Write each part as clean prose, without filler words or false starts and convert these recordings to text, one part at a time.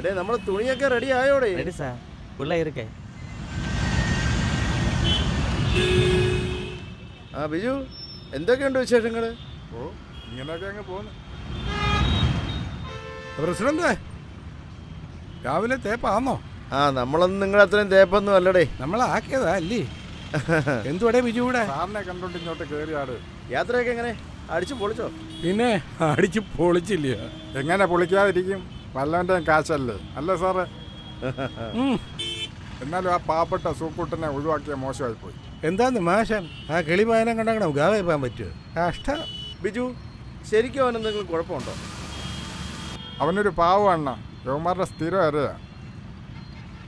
എടേ നമ്മളെ തുണിയൊക്കെ റെഡി ആയോടെ? റെഡി സാർ, ഉള്ള ഇരിക്കേ. ആ ബിജു, എന്തൊക്കെയുണ്ട് വിശേഷങ്ങൾ? ഓ ഇങ്ങനെയൊക്കെ അങ്ങ് പോകുന്നു. പ്രസിഡന്റ് രാവിലെ തേപ്പാന്നോ? ആ നമ്മളൊന്നും നിങ്ങളെ അത്രയും തേപ്പൊന്നും അല്ലടേ. നമ്മളാക്കിയതാ അല്ലേ? എന്തുവടേ ബിജു ഇവിടെ? സാറിനെ കണ്ടോണ്ട് ഇങ്ങോട്ട് കയറിയാട്. യാത്രയൊക്കെ എങ്ങനെ? അടിച്ചു പൊളിച്ചോ? പിന്നെ അടിച്ച് പൊളിച്ചില്ല. എങ്ങനെ പൊളിക്കാതിരിക്കും? വല്ലവൻ്റെ കാശല്ലേ അല്ലേ സാറ്? എന്നാലും ആ പാവപ്പെട്ട സൂക്കൂട്ടനെ ഒഴിവാക്കിയ മോശമായിപ്പോയി. എന്താന്ന് മാഷം ആ കിളിപായനം കണ്ടാക്കണം ഗാവ പോകാൻ പറ്റുമോ? കഷ്ടം. ബിജു, ശരിക്കും അവൻ എന്തെങ്കിലും കുഴപ്പമുണ്ടോ? അവനൊരു പാവമാണ്. യവന്മാരുടെ സ്ഥിരം അരയാ.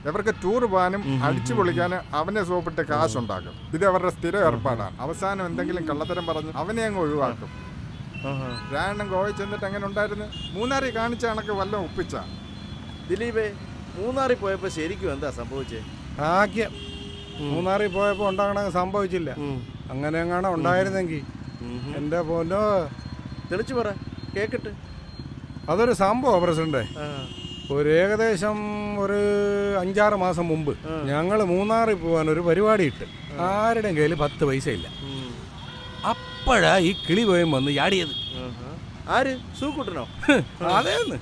ഇവർക്ക് ടൂർ പോകാനും അടിച്ചു പൊളിക്കാനും അവനെ സോപ്പിട്ട് കാശുണ്ടാക്കും. ഇത് അവരുടെ സ്ഥിരം ഏർപ്പാടാണ്. അവസാനം എന്തെങ്കിലും കള്ളത്തരം പറഞ്ഞ് അവനെ അങ്ങ് ഒഴിവാക്കും. രാണെണ്ണം ഗോവയിൽ ചെന്നിട്ട് എങ്ങനെ ഉണ്ടായിരുന്നു? മൂന്നാറിൽ കാണിച്ച കണക്ക് വല്ലതും ഒപ്പിച്ച. ദിലീപേ, മൂന്നാറിൽ പോയപ്പോൾ ശരിക്കും എന്താ സംഭവിച്ചേ? ഭാഗ്യം. മൂന്നാറിൽ പോയപ്പോൾ ഉണ്ടാകണ സംഭവിച്ചില്ല. അങ്ങനെ എങ്ങാണോ ഉണ്ടായിരുന്നെങ്കിൽ എൻ്റെ പോലോ. തെളിച്ചു പറ, കേക്കട്ടെ. അതൊരു സംഭവം പ്രസിഡന്റ്. ഒരു ഏകദേശം ഒരു 5-6 മാസം മുമ്പ് ഞങ്ങൾ മൂന്നാറിൽ പോകാൻ ഒരു പരിപാടി ഇട്ട്. ആരുടെയും കയ്യിൽ 10 പൈസ ഇല്ല. അപ്പോഴാ ഈ കിളി പോയും വന്ന് ചാടിയത്. ആര്? സൂക്കൂട്ടനോ? അതേന്ന്.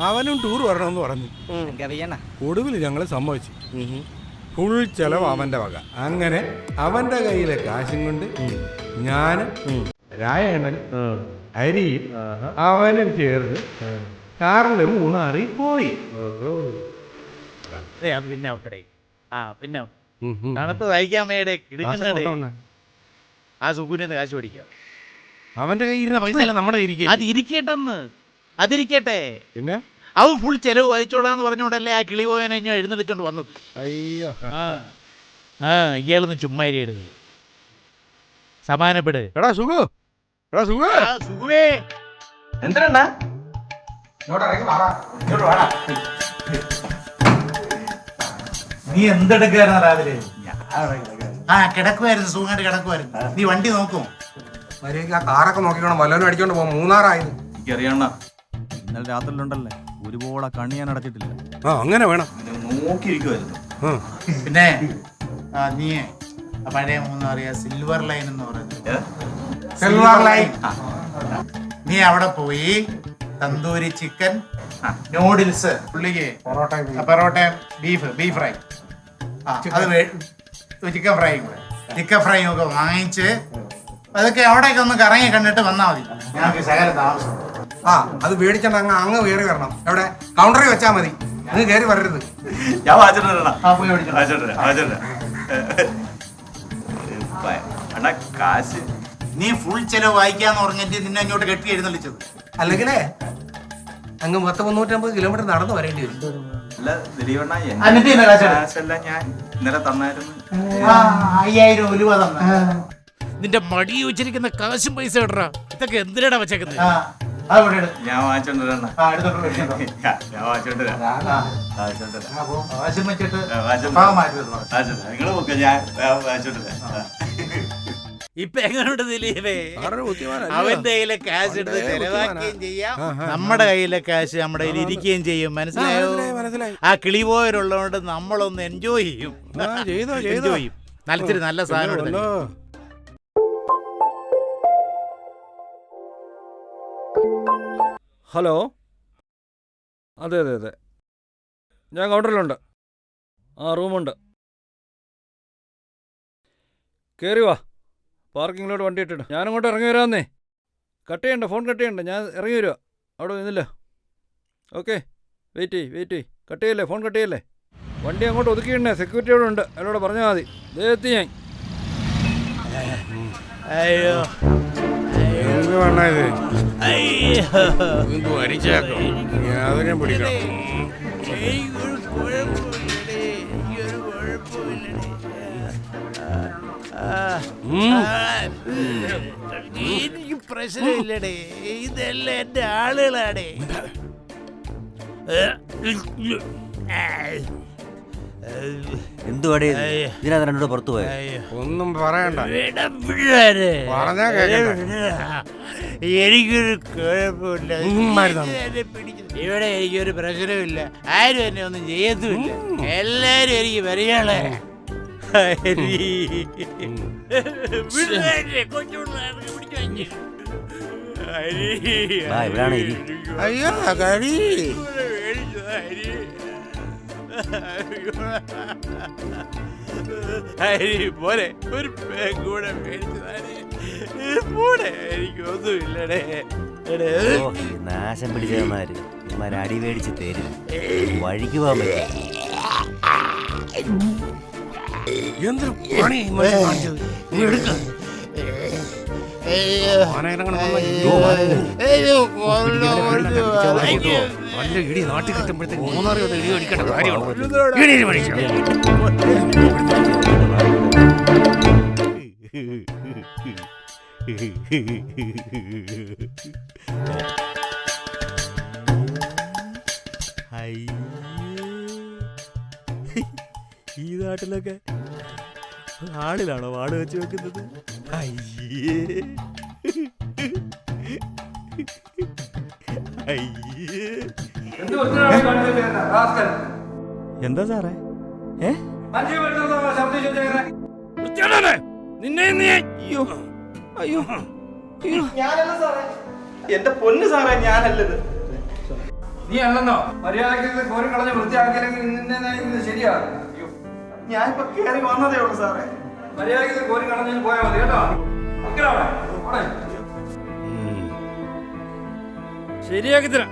അവനും ടൂർ വരണമെന്ന് പറഞ്ഞു. ഒടുവിൽ ഞങ്ങൾ സമ്മതിച്ചു. ഫുൾ ചെലവ് അവൻ്റെ വക. അങ്ങനെ അവൻ്റെ കയ്യിലെ കാശും കൊണ്ട് ഞാനും രായണ്ണൻ അരിയും അവനും ചേർന്ന് കാറിൽ മൂന്നാറിൽ പോയി. പിന്നെ പിന്നെ തണുത്ത് തയ്ക്കാൻ വേണ്ടി കിടക്കുന്നതേ ആ സുഖൂനെ കാശ് പഠിക്കാം. അവന്റെ കയ്യിൽ പൈസ അല്ല നമ്മുടെ അതിരിക്കട്ടെ. പിന്നെ അവൻ ഫുൾ ചെലവ് വഹിച്ചോളാന്ന് പറഞ്ഞോണ്ടല്ലേ ആ കിളി പോയനെ ഞാൻ എഴുന്നള്ളിച്ചോണ്ട് വന്നത്. അയ്യോ, ഇയാളൊന്ന് ചുമ്മാ എടുത്ത് സമാനപ്പെട്. എടാ സുഖു, എടാ സുഖു, സുഖുവേ എന്തിനാ നീ എന്തെടുക്കായിരുന്നു രാവിലെ? കിടക്കുമായിരുന്നു, സുഖമായിട്ട് കിടക്കുമായിരുന്നു. നീ വണ്ടി നോക്കും. ആ കാറൊക്കെ നോക്കിക്കണം, വല്ലവനും അടിച്ചോണ്ട് പോകും. മൂന്നാറായിരുന്നു. എനിക്കറിയണ ഇന്നലെ രാത്രിയിലുണ്ടല്ലേ ഒരുപോലെ കണ്ണി ഞാൻ അടച്ചിട്ടില്ല. അങ്ങനെ വേണം നോക്കിയിരിക്കുമായിരുന്നു. പിന്നെ നീ പഴയ മൂന്നറിയ സിൽവർ ലൈൻ എന്ന് പറയുന്നത്, സിൽവർ ലൈൻ. നീ അവിടെ പോയി തന്തൂരി ചിക്കൻ, നൂഡിൽസ്, പുള്ളിക്ക് പൊറോട്ടയും ബീഫ് ഫ്രൈ, അത് ചിക്കൻ ഫ്രൈയും ഒക്കെ വാങ്ങിച്ച് അതൊക്കെ അവിടേക്ക് ഒന്ന് കറങ്ങി കണ്ടിട്ട് വന്നാൽ മതി. ഞങ്ങൾക്ക് ശകല താമസം. അത് മേടിച്ചോണ്ട് അങ്ങ് കയറി വരണം. എവിടെ? കൗണ്ടറിൽ വെച്ചാ മതി. അങ്ങ് കയറി വരരുത്. ഞാൻ കാശ് നീ ഫുൾ ചെലവ് വായിക്കാന്ന് പറഞ്ഞിട്ട് നിന്നെ ഇങ്ങോട്ട് കെട്ടി എഴുന്നള്ളിച്ചത്. അല്ലെങ്കിലേ അങ്ങ് 350 കിലോമീറ്റർ നടന്നു വരേണ്ടി വരും. ഞാൻ ഇന്നലെ തന്നായിരുന്നു. 5000 ഉലുവ തന്ന. നിന്റെ മടി വെച്ചിരിക്കുന്ന കാശും പൈസ ഇടറാ. ഇതൊക്കെ എന്തിനാ വെച്ചേക്കുന്നത്? ഞാൻ വാങ്ങിച്ചോണ്ടിരാ. നിങ്ങള് നോക്ക, ഞാൻ വാങ്ങിച്ചോണ്ടിരാ. ഇപ്പൊ എങ്ങനെയുണ്ട് ദിലീപേ? അവന്റെ കയ്യിലെ ക്യാഷ് എടുത്ത് ചെലവാക്കുകയും ചെയ്യാം, നമ്മുടെ കയ്യിലെ ക്യാഷ് നമ്മുടെ കയ്യിൽ ഇരിക്കുകയും ചെയ്യും. മനസ്സിലായോ? ആ കിളി പോയവരുള്ളതുകൊണ്ട് നമ്മളൊന്ന് എൻജോയ് ചെയ്യും. നല്ല സാധനം എടുത്തല്ലോ. ഹലോ, അതെ അതെ അതെ, ഞാൻ കൗണ്ടറിലുണ്ട്. റൂമുണ്ട്. കയറി വാ, പാർക്കിങ്ങിലോട്ട് വണ്ടി ഇട്ടിട്ട് ഞാനങ്ങോട്ട് ഇറങ്ങി വരാമെന്നേ. കട്ട് ചെയ്യണ്ട, ഫോൺ കട്ട് ചെയ്യണ്ട, ഞാൻ ഇറങ്ങി വരുവാ. അവിടെ നിന്നില്ല. ഓക്കെ, വെയിറ്റ് ചെയ്യ്. കട്ട് ചെയ്യല്ലേ, ഫോൺ കട്ട് ചെയ്യല്ലേ. വണ്ടി അങ്ങോട്ട് ഒതുക്കിയിടണേ, സെക്യൂരിറ്റി അവിടെ ഉണ്ട്, എന്നോട് പറഞ്ഞാൽ മതി. എത്തി ഞാൻ. അയ്യോ എന്ത് വേണ ഇത്? അരിച്ചാക്കോ അതിനെ പിടിക്കണം. എനിക്ക് പ്രശ്നമില്ലടേ, ഇതെല്ലാം എന്റെ ആളുകളാടേ. എന്തുവാടേ ഇതിനാ രണ്ടോട് പുറത്തു പോയത്? ഒന്നും പറയണ്ട. പറഞ്ഞാ എനിക്കൊരു കുഴപ്പമില്ല. ഇവിടെ എനിക്കൊരു പ്രശ്നമില്ല. ആരും എന്നെ ഒന്നും ചെയ്യത്തുമില്ല. എല്ലാരും എനിക്ക് പരിചയമുള്ള അയ്യോ കഴി പോലെ ഒരു കൂടെ മേടിച്ചതാണ്. എനിക്കൊന്നുമില്ലടേ. നാശം പിടിച്ചവന്മാര് അടി മേടിച്ച് തരും. വഴിക്ക് പോകാൻ പറ്റും. എന്തൊരു പണി എടുക്ക നല്ല ഇടി നാട്ടിൽ കിട്ടുമ്പോഴത്തേക്ക് മൂന്നാറി ഒന്ന് ഇടി അടിക്കേണ്ട ഈ നാട്ടിലൊക്കെ ആളിലാണോ വാട് വെച്ച് വെക്കുന്നത്? അയ്യേ അയ്യേ. എന്താ സാറേ? അയ്യോ അയ്യോ ഞാനല്ല സാറേ. എന്റെ പൊന്ന് സാറേ, ഞാനല്ലത്. നീ അല്ലെന്നോ? മര്യാദയ്ക്ക് കോരി കളഞ്ഞ് വൃത്തിയാക്കിയില്ലെങ്കിൽ ശരിയാ. ഞാനിപ്പോ കേറി വന്നതേ ഉള്ളൂ സാറേ. മര്യാദയ്ക്ക് കോരി കളഞ്ഞ് പോയാൽ മതി കേട്ടോ. ശരിയാക്കി തരാം.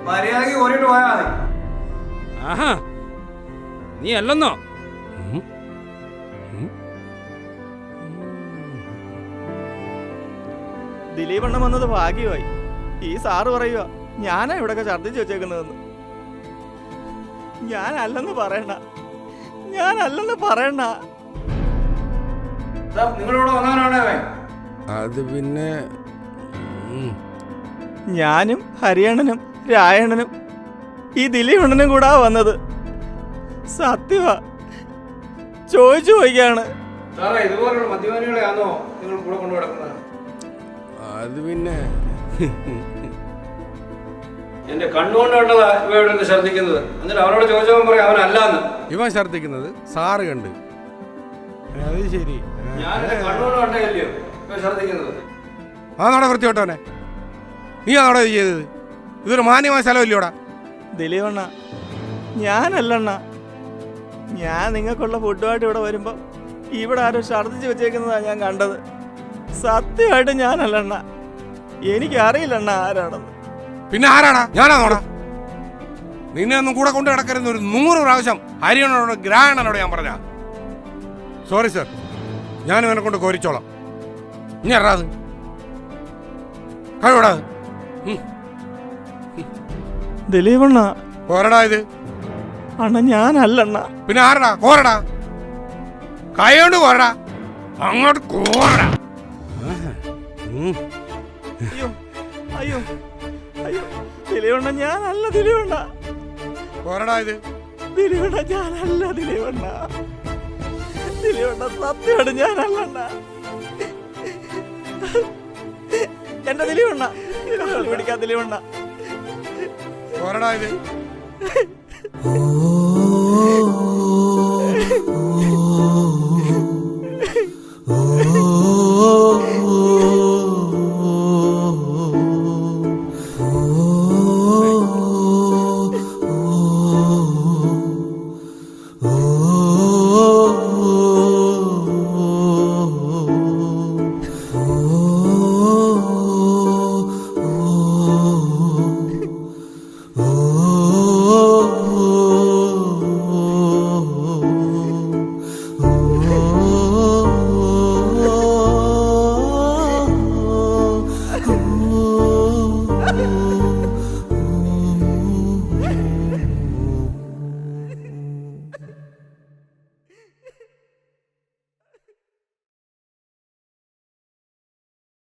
മര്യാദയ്ക്ക് കോരിട്ട് പോയാൽ മതി. ആഹാ, നീ അല്ലെന്നോ? ദിലീപണ്ണൻ വന്നത് ഭാഗ്യമായി. ഈ സാറ് പറയുക ഞാനാ ഇവിടെയൊക്കെ ഛർദ്ദിച്ച് വെച്ചേക്കുന്നതെന്ന്. ഞാനല്ലെന്ന് പറയണ്ട, ഞാനല്ലെന്ന് പറയണ്ട. നിങ്ങളിവിടെ വന്നവനാണേ. അത് പിന്നെ ഞാനും ഹരിയണ്ണനും രായണ്ണനും ഈ ദിലീപണ്ണനും കൂടാ വന്നത്. സത്യവാ, ചോദിച്ചു പോയിക്കാണ്. സാറേ, ഇതുപോലുള്ള മദ്യപാനികളെയാണോ നിങ്ങൾ കൂടെ കൊണ്ടു കിടക്കുന്നത്? അത് പിന്നെ എന്റെ കണ്ണുകൊണ്ട് കണ്ടതാ ഇവ ഇവിടെ നിന്ന് ഛർദ്ദിക്കുന്നത്. എന്നിട്ട് അവനോട് ചോദിച്ചവൻ പറയും അവനല്ലാന്ന്. ഇവൻ ഛർദ്ദിക്കുന്നത് സാറ് കണ്ട്. അത് ശരി. ഞാൻ എന്റെ കണ്ണുകൊണ്ട് കണ്ടല്ലോ ഇവ ഛർദ്ദിക്കുന്നത്. അതാണോടെ വൃത്തിയോട്ടവനെ? നീ ആണോടെ ഇത് ചെയ്തത്? ഇതൊരു മാന്യമായ സ്ഥലമില്ലോടാ. ദിലീപണ്ണ, ഞാനല്ലണ്ണ. ഞാൻ നിങ്ങൾക്കുള്ള ഫുഡുമായിട്ട് ഇവിടെ വരുമ്പോ ഇവിടെ ആരോ ഛർദ്ദിച്ച് വെച്ചേക്കുന്നതാ ഞാൻ കണ്ടത്. സത്യമായിട്ട് ഞാനല്ലണ്ണ. എനിക്കറിയില്ലണ്ണ ആരാണെന്ന്. പിന്നെ ആരാടാ? ഞാനാണോടാ? നിന്നെ ഒന്നും കൂടെ കൊണ്ട് കിടക്കരുന്ന ഒരു 100 പ്രാവശ്യം ഹരിയണ്ണനോട് ഗ്രാഹണനോട് ഞാൻ പറഞ്ഞ. സോറി സർ, ഞാനും എന്നെ കൊണ്ട് കോരിച്ചോളാം. ഇനി അറിയാത് കഴിവടാ. ദിലീപണ്ണ, കോരടാ ഇത്. അണ്ണ ഞാനല്ലണ്ണ. പിന്നെ ആരടാ? കോരടാ, കൈകൊണ്ട് കോരടാ, അങ്ങോട്ട് കോരടാ. അയ്യോ അയ്യോ അയ്യോ, ദിലീപണ്ണ ഞാനല്ല. ദിലീപണ്ണ, കോരടാ ഇത്. ദിലീപണ്ണ ഞാനല്ല. ദിലീപണ്ണ, ദിലീപണ്ണ സത്യമാണ് ഞാനല്ലണ്ണ. എന്റെ ദിലീപണ്ണ, പിടിക്കാൻ ദിലീപണ്ണ. കോരടാ ഇത്. ഓ